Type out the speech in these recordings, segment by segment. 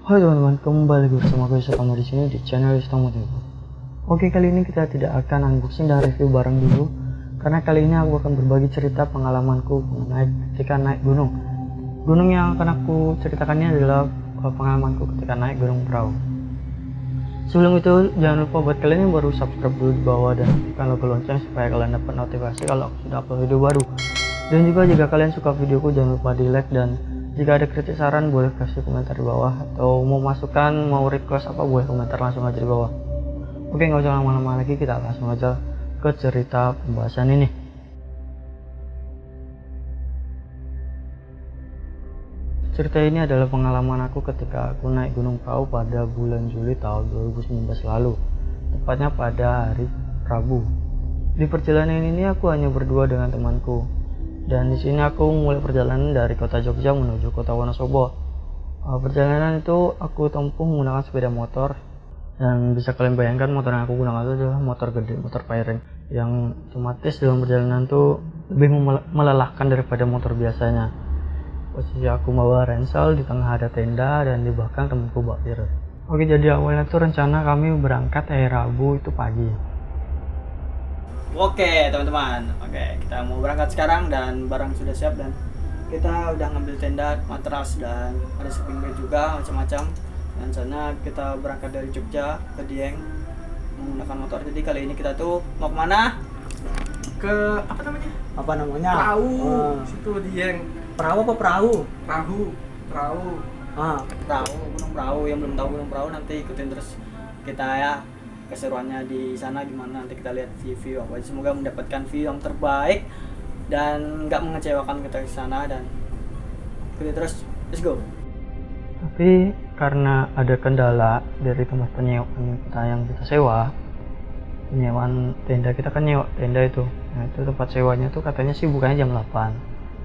Halo teman-teman, kembali lagi bersama gue Sotamo di sini di channel Sotamo TV. Oke, kali ini kita tidak akan unboxing dan review barang dulu, karena kali ini aku akan berbagi cerita pengalamanku ketika naik gunung. Gunung yang akan aku ceritakan ini adalah pengalamanku ketika naik gunung perahu. Sebelum itu, jangan lupa buat kalian yang baru subscribe dulu di bawah dan aktifkan logo lonceng supaya kalian dapat notifikasi kalau aku sudah upload video baru. Dan juga jika kalian suka videoku, jangan lupa di like, dan jika ada kritik saran boleh kasih komentar di bawah, atau mau masukan, mau request apa boleh komentar langsung aja di bawah. Oke, nggak usah lama-lama lagi, kita langsung aja ke cerita pembahasan ini. Cerita ini adalah pengalaman aku ketika aku naik gunung perahu pada bulan Juli tahun 2019 lalu, tepatnya pada hari Rabu. Di perjalanan ini aku hanya berdua dengan temanku, dan di sini aku mulai perjalanan dari kota Jogja menuju kota Wonosobo. Perjalanan itu aku tempuh menggunakan sepeda motor, dan bisa kalian bayangkan motor yang aku gunakan itu adalah motor gede, motor fairing, yang otomatis dalam perjalanan itu lebih melelahkan daripada motor biasanya. Posisi aku bawa ransel, di tengah ada tenda, dan di belakang temanku bawa virus. Oke, jadi awalnya tuh rencana kami berangkat hari Rabu itu pagi. Oke teman-teman, kita mau berangkat sekarang dan barang sudah siap, dan kita udah ngambil tenda, matras, dan ada sleeping bag juga macam-macam. Dan sana kita berangkat dari Jogja ke Dieng menggunakan motor. Jadi kali ini kita tuh mau kemana? Ke apa namanya? Perahu. Situ Dieng. Perahu apa perahu? Perahu. Perahu, gunung perahu. Yang belum tahu gunung perahu nanti ikutin terus kita ya, keseruannya di sana gimana, nanti kita lihat view apa. Semoga mendapatkan view yang terbaik dan nggak mengecewakan kita di sana, dan ikuti terus, let's go. Tapi karena ada kendala dari tempat penyewaan kita yang kita sewa, penyewaan tenda, kita kan nyewa tenda itu. Nah, itu tempat sewanya tuh katanya sih bukanya jam 8.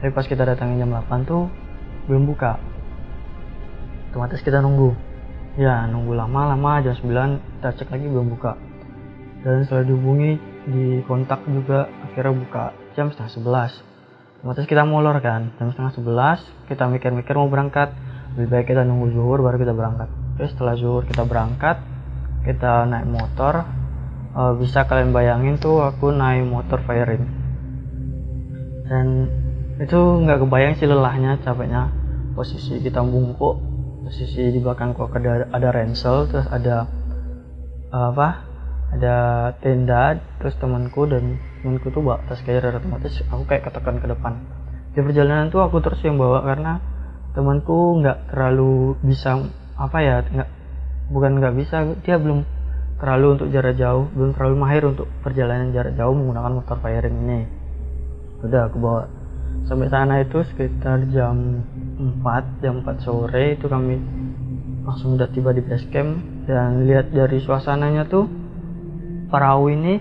Tapi pas kita datangin jam 8 tuh belum buka. Otomatis kita nunggu. Ya, nunggu lama-lama, jam 9 kita cek lagi belum buka. Dan setelah dihubungi, di kontak juga, akhirnya buka jam setengah 11. Otomatis kita molor kan, jam setengah 11 kita mikir-mikir mau berangkat. Lebih baik kita nunggu zuhur baru kita berangkat. Terus setelah zuhur kita berangkat, kita naik motor. Bisa kalian bayangin tuh aku naik motor fairing, dan itu nggak kebayang sih lelahnya, capeknya. Posisi kita bungkuk, posisi di belakangku ada ransel, terus ada ada tenda, terus temanku tuh bawa tas carrier, otomatis aku kayak ketekan ke depan. Di perjalanan tuh aku terus yang bawa karena temanku nggak terlalu bisa bukan nggak bisa, dia belum terlalu untuk jarak jauh, belum terlalu mahir untuk perjalanan jarak jauh menggunakan motor fairing ini. Udah aku bawa sampai sana itu sekitar jam 4 sore itu kami langsung udah tiba di base camp. Dan lihat dari suasananya tuh perahu ini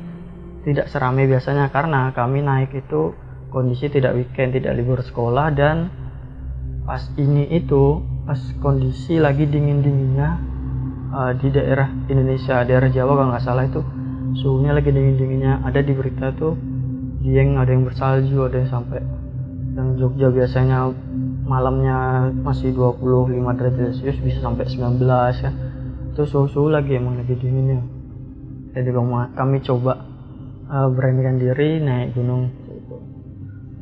tidak seramai biasanya, karena kami naik itu kondisi tidak weekend, tidak libur sekolah, dan pas kondisi lagi dingin-dinginnya. Di daerah Indonesia, daerah Jawa kalau nggak salah itu suhunya lagi dingin-dinginnya. Ada di berita tuh Dieng ada yang bersalju, ada yang sampai, yang Jogja biasanya malamnya masih 25 derajat Celcius bisa sampai 19 ya. Itu suhu lagi emang lagi dinginnya. Jadi kami coba beranikan diri naik gunung.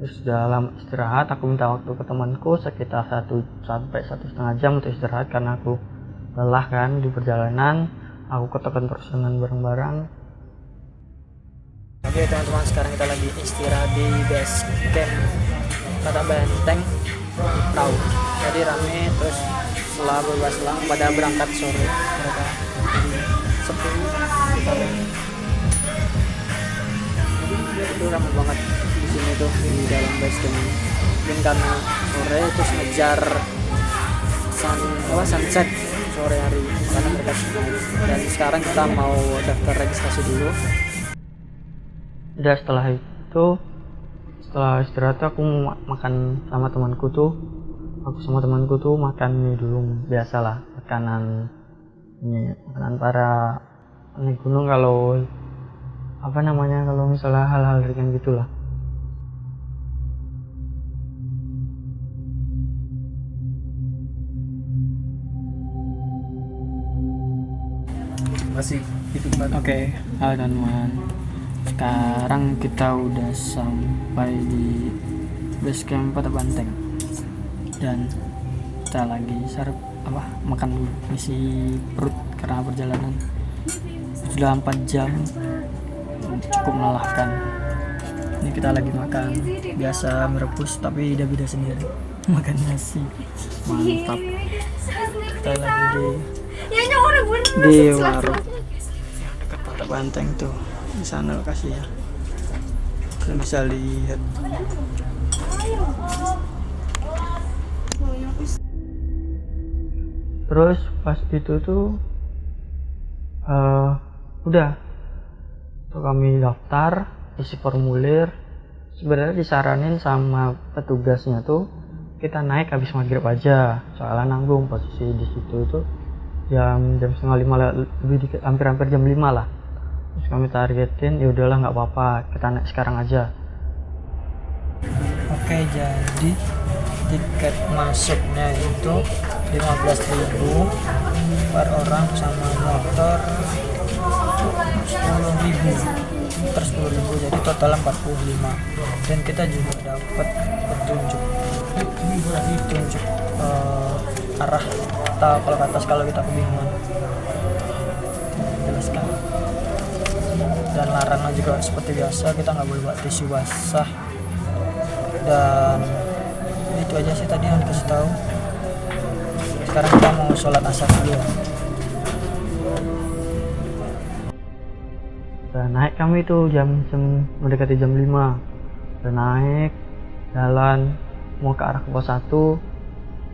Terus dalam istirahat aku minta waktu ke temanku sekitar 1 sampai 1,5 jam untuk istirahat, karena aku lelah kan di perjalanan. Aku ketekan terus dengan barang-barang. Oke teman-teman, sekarang kita lagi istirahat di base camp Kota Benteng perahu. Jadi rame, terus setelah beberapa selang pada berangkat sore, mereka sepi itu ramai banget di sini tuh, di dalam base camp ini. Mungkin karena sore terus ngejar sunset sore hari, karena mereka semua. Dan sekarang kita mau daftar registrasi dulu. Udah setelah itu, setelah istirahat aku mau makan sama temanku tuh. Aku sama temanku tuh makan mie dulu, biasalah makanan para naik gunung, kalau kalau misalnya hal-hal ringan gitulah. masih hidup mati. Oke, halo teman-teman. Sekarang kita udah sampai di base camp Kota Banteng dan kita lagi makan dulu, ngisi perut karena perjalanan sudah 4 jam, cukup melelahkan. Ini kita lagi makan biasa merebus tapi beda sendiri. Makan nasi mantap. Kita lagi di warung yang dekat Kota Banteng tuh, di sana lokasinya. Kalian bisa lihat. Terus pas itu tuh udah tuh kami daftar, isi formulir. Sebenarnya disaranin sama petugasnya tuh kita naik habis maghrib aja, soalnya nanggung posisi di situ tuh jam 4:30 lah, lebih dikit, hampir jam 5 lah. Terus kami targetin, ya udahlah nggak apa-apa, kita naik sekarang aja. Oke, jadi tiket masuknya itu 15.000 per orang, sama motor 10.000, jadi total 45. Dan kita juga dapat petunjuk arah atau kalau ke atas kalau kita kebingungan. Jelaskan. Dan larangan juga seperti biasa, kita nggak boleh bawa tisu basah. Dan itu aja sih tadi yang dikasih tahu. Sekarang kita mau sholat asar dulu. Udah naik kami tuh jam mendekati jam 5. Udah naik, jalan mau ke arah ke pos 1,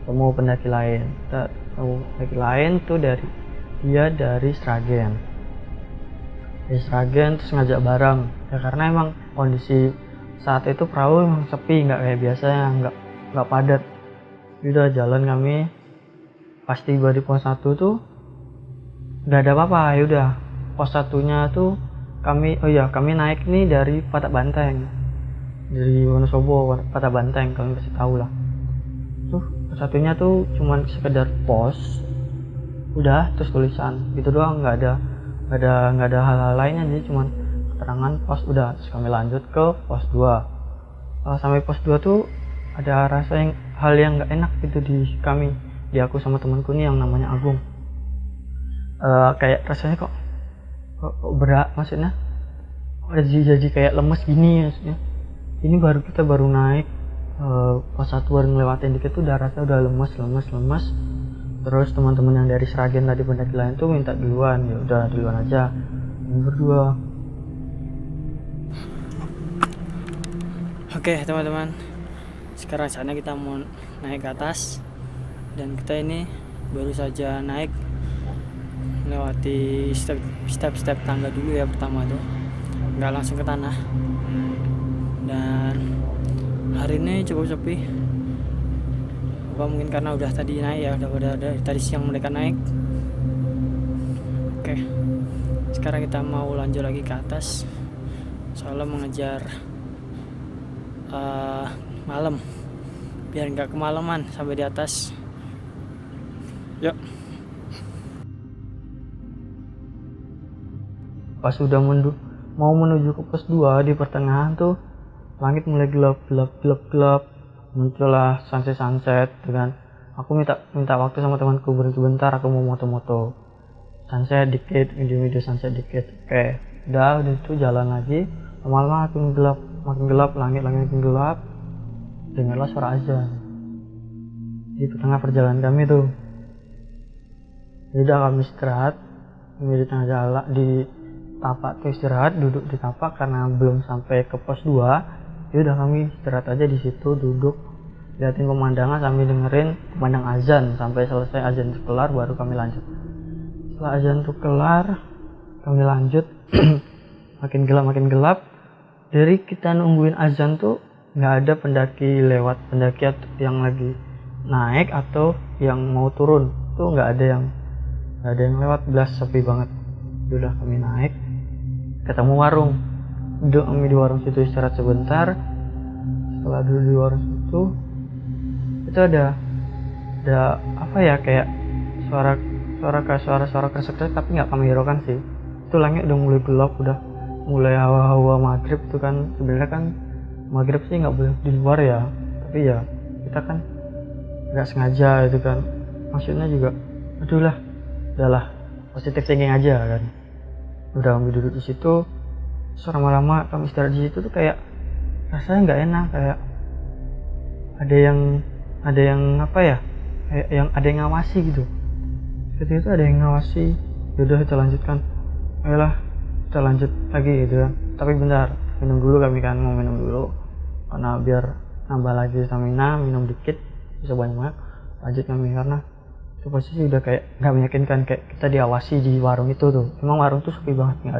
ketemu pendaki lain. Kita ketemu pendaki lain tuh dari Sragen. Dari Sragen terus ngajak bareng. Ya karena emang kondisi saat itu perahu emang sepi, nggak kayak biasanya, nggak padat. Udah jalan kami, pas tiba di pos 1 tuh nggak ada apa-apa. Yaudah pos 1-nya tuh kami naik nih dari Patak Banteng, dari Wonosobo Patak Banteng, kalian kasih tahu lah. Tuh pos 1-nya tuh cuman sekedar pos, udah terus tulisan gitu doang, nggak ada hal-hal lainnya, jadi cuman keterangan pos, udah. Terus kami lanjut ke pos 2. Sampai pos 2 tuh ada hal yang nggak enak gitu di aku sama temanku nih yang namanya Agung. Kayak rasanya kok berat, maksudnya jadi kayak lemes gini maksudnya. Ini kita baru naik pos 1, baru ngelewatin dikit tuh udah rasa udah lemes. Terus teman-teman yang dari Sragen tadi pendaki lain tuh minta duluan, ya udah duluan aja berdua. Oke teman-teman, sekarang saatnya kita mau naik ke atas. Dan kita ini baru saja naik, melewati step tangga dulu ya, pertama tuh nggak langsung ke tanah. Dan hari ini cukup sepi, apa mungkin karena udah tadi naik ya, udah tadi siang mereka naik. Oke, sekarang kita mau lanjut lagi ke atas, soalnya mengejar malam biar nggak kemalaman sampai di atas. Yuk. Pas udah mau menuju ke pos 2, di pertengahan tuh langit mulai gelap, muncullah sunset dengan aku minta waktu sama temanku, berhenti bentar, aku mau moto sunset dikit, video sunset dikit. Oke, udah itu jalan lagi, lama-lama makin gelap, langit makin gelap. Dengarlah suara azan di tengah perjalanan kami tuh. Udah kami istirahat, kami di tengah jalan di tapak tuh istirahat, duduk di tapak karena belum sampai ke pos 2. Ya udah kami istirahat aja di situ, duduk liatin pemandangan sambil dengerin pemandang azan sampai selesai azan itu kelar, baru kami lanjut. Setelah azan itu kelar, kami lanjut. makin gelap. Dari kita nungguin azan tuh nggak ada pendaki yang lagi naik atau yang mau turun, tuh nggak ada yang lewat, belas sepi banget. Udah kami naik, ketemu warung, duduk kami di warung situ istirahat sebentar. Setelah duduk di warung itu ada apa ya, kayak suara kayak suara kresek tapi nggak kami hiraukan sih. Itu langit udah mulai gelap, udah mulai hawa-hawa maghrib itu kan. Sebenarnya kan maghrib sih nggak boleh di luar ya, tapi ya kita kan nggak sengaja itu kan, maksudnya juga aduh lah, udahlah positive thinking aja kan. Udah kami duduk di situ, lama-lama kami istirahat di situ tuh kayak rasanya nggak enak, kayak ada yang apa ya, kayak yang ada yang ngawasi gitu. Ketika itu ada yang ngawasi, yaudah kita lanjutkan, ayolah kita lanjut lagi gitu ya. Tapi bentar, minum dulu kami kan, mau minum dulu karena biar nambah lagi stamina, minum dikit bisa banyak, lanjut kami karena itu posisi udah kayak nggak meyakinkan, kayak kita diawasi di warung itu tuh. Emang warung tuh sepi banget, nggak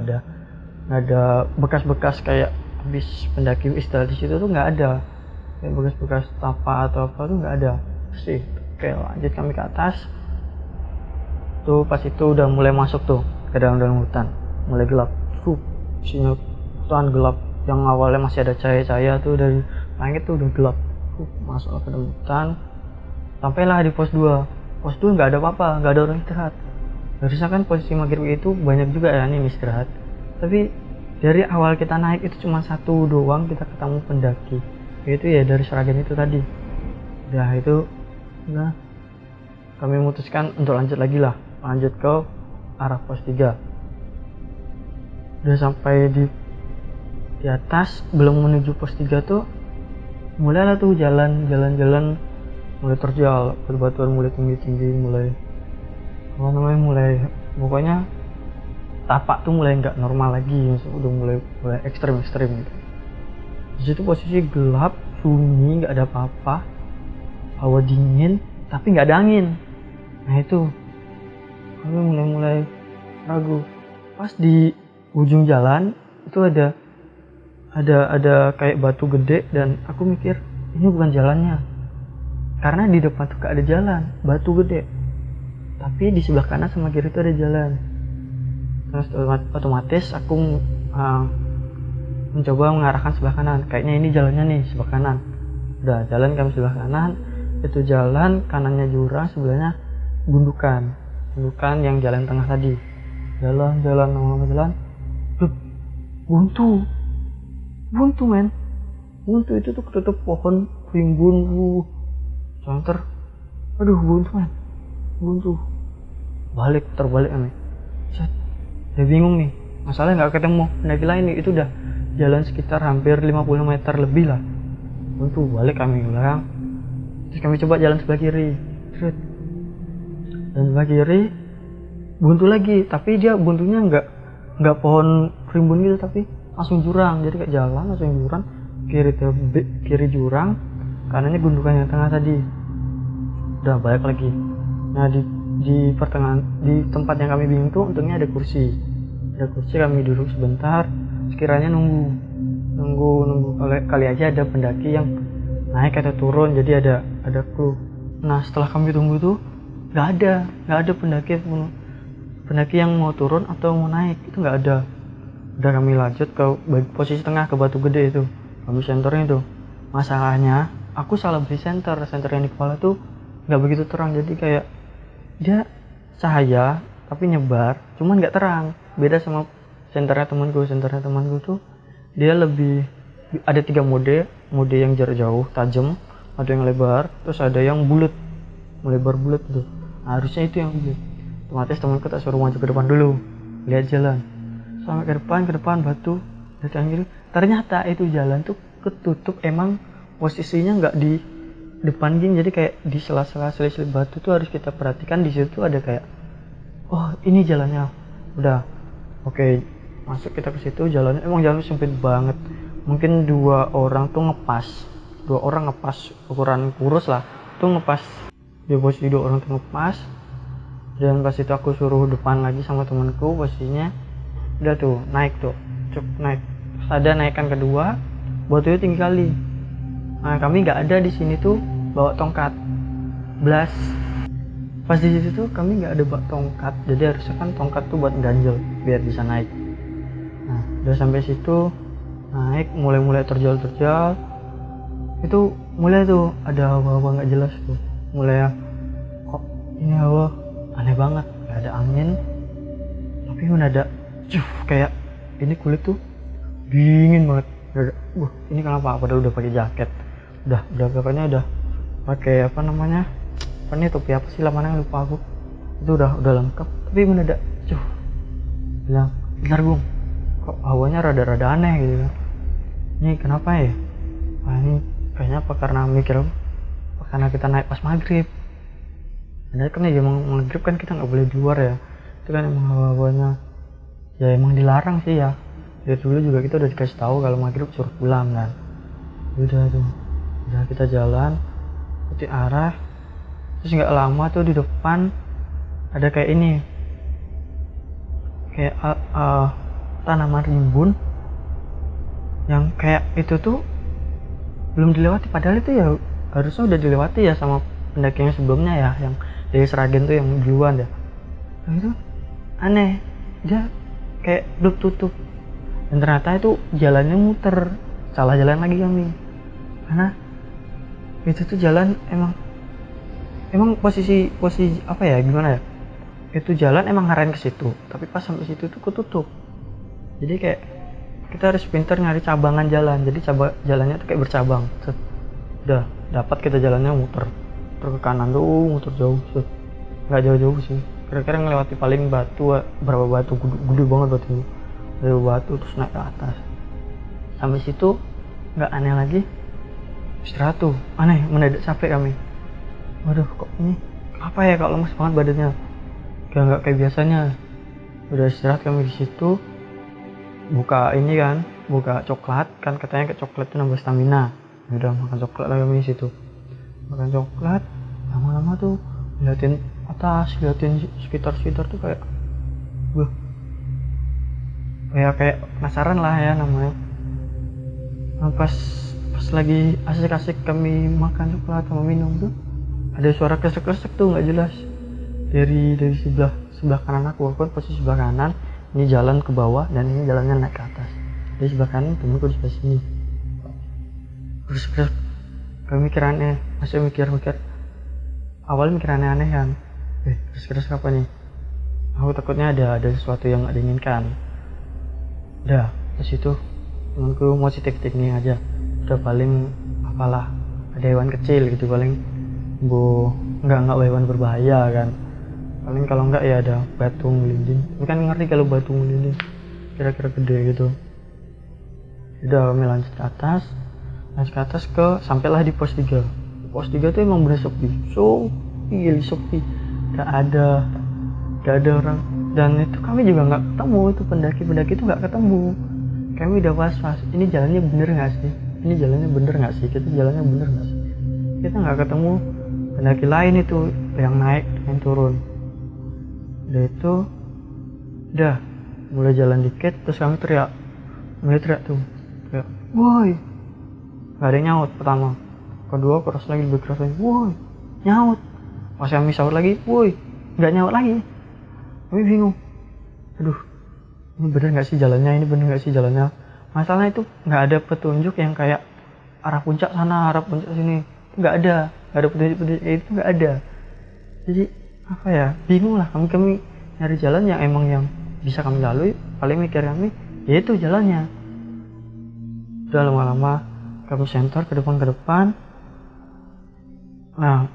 ada bekas-bekas kayak habis pendaki istirahat di situ tuh, nggak ada kayak bekas-bekas tapak atau apa tuh, nggak ada sih. Oke, lanjut kami ke atas tuh. Pas itu udah mulai masuk tuh ke dalam hutan, mulai gelap tuh, isinya hutan gelap. Yang awalnya masih ada cahaya-cahaya tuh dari langit tuh udah gelap. Masuk ke dalam hutan, sampailah di pos 2. Pos 2 nggak ada apa-apa, nggak ada orang istirahat. Harusnya kan posisi maghrib itu banyak juga ya nih istirahat, tapi dari awal kita naik itu cuma satu doang kita ketemu pendaki, yaitu ya dari Sragen itu tadi. Udah itu, nah kami memutuskan untuk lanjut lagi lah, lanjut ke arah pos 3. Udah sampai di atas, belum menuju pos 3 tuh mulailah tuh jalan mulai terjal, batu-batuan mulai tinggi, mulai pokoknya tapak tuh mulai nggak normal lagi, udah mulai ekstrem gitu. Di situ posisi gelap, sunyi, nggak ada apa-apa, hawa dingin tapi nggak ada angin. Nah itu kami mulai ragu. Pas di ujung jalan itu ada kayak batu gede, dan aku mikir ini bukan jalannya, karena di depan tuh gak ada jalan, batu gede, tapi di sebelah kanan sama kiri itu ada jalan. Terus otomatis aku mencoba mengarahkan sebelah kanan, kayaknya ini jalannya nih, sebelah kanan. Udah jalan kami sebelah kanan, itu jalan kanannya jurang, sebelahnya gundukan yang jalan tengah tadi. Jalan buntu men, buntu itu tuh ketutup pohon rimbun santer. Aduh, buntu balik nih. Udah bingung nih, masalahnya nggak ketemu pendaki lain nih. Itu udah jalan sekitar hampir 50 meter lebih lah, buntu. Balik kami ulang, terus kami coba jalan sebelah kiri, dan sebelah kiri buntu lagi, tapi dia buntunya nggak pohon rimbun gitu, tapi langsung jurang. Jadi kayak jalan langsung jurang, kiri jurang, kanannya gundukan yang tengah tadi. Udah balik lagi. Nah di pertengahan, di tempat yang kami bingung tuh untungnya ada kursi, kami duduk sebentar, sekiranya nunggu kali aja ada pendaki yang naik atau turun, jadi ada clue. Nah setelah kami tunggu tuh nggak ada pendaki yang mau turun atau mau naik, itu nggak ada. Udah kami lanjut ke posisi tengah, ke batu gede itu, kami senternya itu. Masalahnya aku salah beli senter yang di kepala tuh nggak begitu terang, jadi kayak dia cahaya tapi nyebar, cuman nggak terang. Beda sama senternya temanku tuh, dia lebih ada 3 mode yang jarak jauh tajam, ada yang lebar, terus ada yang bulat, melebar bulat tuh. Nah, harusnya itu yang bulat. Otomatis temanku tak suruh maju ke depan dulu, lihat jalan sampai ke depan batu, dan kiri. Ternyata itu jalan tuh ketutup, emang posisinya nggak di depan gini, jadi kayak di sela-sela selisih batu tuh harus kita perhatikan. Di situ ada kayak, oh ini jalannya. Udah oke, masuk kita ke situ. Jalannya emang jalan sempit banget, mungkin 2 orang ngepas ukuran kurus lah tuh ngepas. Di posisi 2 orang tuh ngepas, dan pas itu aku suruh depan lagi sama temanku, posisinya udah tuh naik tuh, naik. Terus ada naikan kedua, batunya tinggi kali. Nah kami nggak ada di sini tuh bawa tongkat blas. Pas di situ tuh kami nggak ada bawa tongkat, jadi harusnya kan tongkat tuh buat ganjel biar bisa naik. Nah udah sampai situ, naik mulai terjal, itu mulai tuh ada hawa-hawa nggak jelas tuh, mulai kok ini hawa aneh banget, kayak ada angin, tapi mendadak kayak ini kulit tuh dingin banget. Mendadak, ini kenapa? Padahal udah pakai jaket, udah pokoknya udah pakai apa namanya, apa nih, topi apa sih namanya lupa aku, itu udah lengkap, tapi mendadak bilang, bentar Gung, kok hawanya rada-rada aneh gitu kan. Ini kenapa ya? Ini kayaknya apa, karena mikir apa karena kita naik pas maghrib. Padahal kan ya emang maghrib kan kita nggak boleh di luar ya, itu kan emang hawanya ya emang dilarang sih ya. Dari dulu juga kita udah dikasih tahu kalau maghrib suruh pulang kan. Udah kita jalan ikuti arah, terus nggak lama tuh di depan ada kayak ini, kayak tanaman rimbun yang kayak itu tuh belum dilewati, padahal itu ya harusnya udah dilewati ya sama pendaki yang sebelumnya ya, yang dari Sragen tuh yang duluan ya. Nah, itu aneh, dia kayak belum tutup, dan ternyata itu jalannya muter, salah jalan lagi kami, karena itu tuh jalan emang posisi apa ya, gimana ya, itu jalan emang ngarahin ke situ, tapi pas sampai situ tuh ketutup. Jadi kayak kita harus pintar nyari cabangan jalan, jadi jalannya tuh kayak bercabang. Udah dapat kita jalannya muter ke kanan tuh, muter jauh, nggak jauh-jauh sih, kira-kira ngelewati paling berapa batu gede banget batu, terus naik ke atas. Sampai situ nggak aneh lagi, istirahat tuh aneh, mendadak capek kami. Waduh, kok ini apa ya, kok lemas banget badannya, nggak kayak biasanya. Udah istirahat kami di situ, buka coklat kan, katanya kayak coklat itu nambah stamina. Udah makan coklat lah kami di situ, makan coklat. Lama-lama tuh liatin atas, liatin sekitar tuh kayak kayak penasaran lah ya namanya. Nah, pas lagi asik-asik kami makan coklat sama minum tuh ada suara kresek-kresek tuh nggak jelas dari sebelah kanan aku kan posisi sebelah kanan, ini jalan ke bawah dan ini jalannya naik ke atas. Di sebelah kanan temenku di sebelah sini, terus kami mikir aneh, masih mikir awalnya mikir aneh kan, terus apa nih, aku takutnya ada sesuatu yang nggak diinginkan. Udah terus itu temanku mau si teknik aja, udah paling apalah, ada hewan kecil gitu paling, nggak hewan berbahaya kan, paling kalau nggak ya ada batu melinding. Ini kan ngerti kalau batu melinding kira-kira gede gitu. Udah kami lanjut ke atas sampailah di pos 3. Pos 3 tuh emang bener sepi, sepi, nggak ada orang, dan itu kami juga nggak ketemu, itu pendaki itu nggak ketemu. Kami udah was-was, ini jalannya bener nggak sih, kita jalannya bener nggak sih, kita nggak ketemu pendaki lain itu yang naik yang turun. Udah mulai jalan dikit, terus kami teriak tuh, woi, nggak ada yang nyaut. Pertama, kedua keras lagi, lebih keras lagi, woi, nyaut. Pas kami sahut lagi, woi, nggak nyaut lagi. Kami bingung, aduh, ini bener nggak sih jalannya, masalahnya itu nggak ada petunjuk yang kayak arah puncak sana, arah puncak sini, nggak ada petunjuk itu, nggak ada. Jadi apa ya, bingung lah kami nyari jalan yang emang yang bisa kami lalui. Paling mikir kami yaitu jalannya. Udah lama-lama kami senter ke depan. Nah,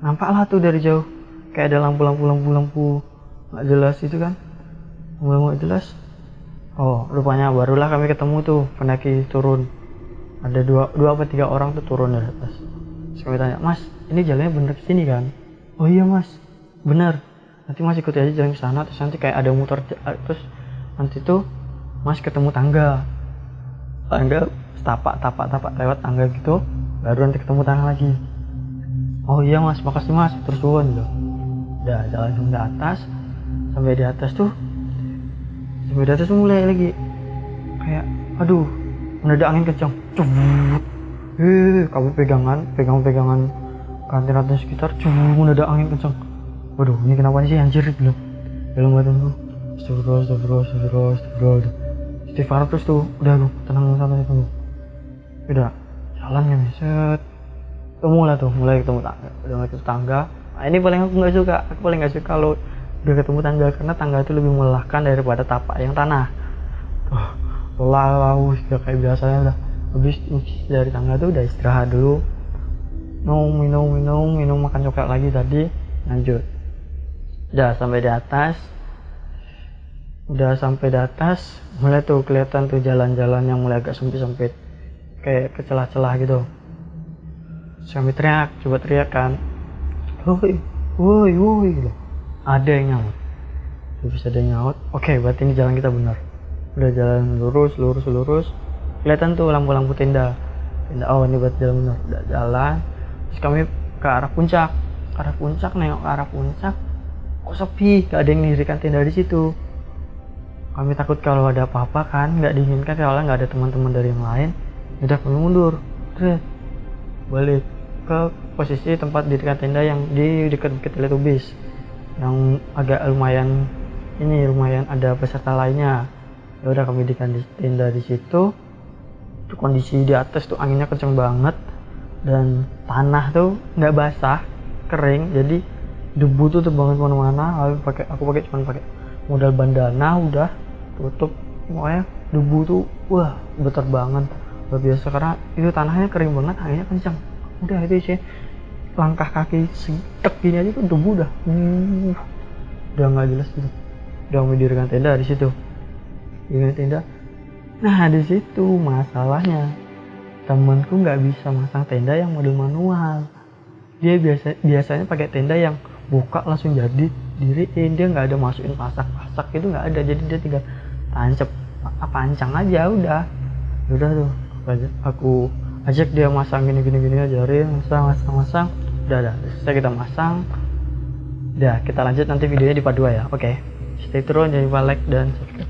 nampaklah tuh dari jauh kayak ada lampu nggak jelas itu kan, nggak jelas. Oh, rupanya barulah kami ketemu tuh pendaki turun. Ada dua apa 3 orang tuh turun dari atas. Terus kami tanya, Mas, ini jalannya bener kesini kan? Oh iya Mas, bener. Nanti Mas ikuti aja jalan ke sana, terus nanti kayak ada muter, terus nanti tuh Mas ketemu tangga tapak lewat tangga gitu, baru nanti ketemu tangga lagi. Oh iya Mas, makasih Mas, terus turun loh. Udah jalan ke atas, sampai di atas tuh mulai lagi kayak aduh, mendadak angin kencang, kami pegangan kantin sekitar, mendadak angin kencang. Waduh, ini kenapa sih anjir belum dalam badanku. Astagfirullah. Istighfar terus tuh, udah lu tenang santai tunggu. Udah jalan ya, set. Mulai ketemu tangga. Nah, ini paling aku nggak suka kalau udah ketemu tangga, karena tangga itu lebih melelahkan daripada tapak yang tanah. Lelah udah kayak biasanya, udah habis dari tangga tuh udah istirahat dulu, minum makan coklat lagi tadi, lanjut. Udah sampai di atas mulai tuh kelihatan tuh jalan-jalan yang mulai agak sempit kayak ke celah-celah gitu. Sampai coba teriak kan, woi gitu. Ada yang nyaut, bisa ada yang nyaut. Oke, berarti ini jalan kita benar. Udah jalan lurus, kelihatan tuh lampu-lampu tenda. Oh, ini berarti jalan benar. Udah jalan, terus kami ke arah puncak, nengok ke arah puncak, kok sepi, gak ada yang mendirikan tenda di situ. Kami takut kalau ada apa-apa kan, nggak diinginkan, soalnya nggak ada teman-teman dari yang lain. Udah kami mundur, terus balik ke posisi tempat dirikan tenda yang di dekat Bukit Teletubbies, yang agak lumayan ada peserta lainnya. Ya udah kami dirikan tenda di situ. Kondisi di atas tuh anginnya kenceng banget dan tanah tuh nggak basah, kering, jadi debu tuh banget kemana-mana. Aku cuma pakai modal bandana, udah tutup semuanya. Debu tuh wah besar banget, luar biasa, karena itu tanahnya kering banget, anginnya kencang. Udah itu sih, langkah kaki setek gini aja tuh debu udah nggak jelas gitu. Udah mendirikan tenda di situ, Nah di situ masalahnya, temanku nggak bisa masang tenda yang model manual. Dia biasanya pakai tenda yang buka langsung jadi diriin, dia nggak ada masukin pasak gitu, nggak ada. Jadi dia tinggal pancang aja, udah tuh aku ajak dia masang gini ajarin masang. Udah selesai kita masang. Udah, kita lanjut nanti videonya di part 2 ya. Oke, stay tune, jangan lupa like dan subscribe.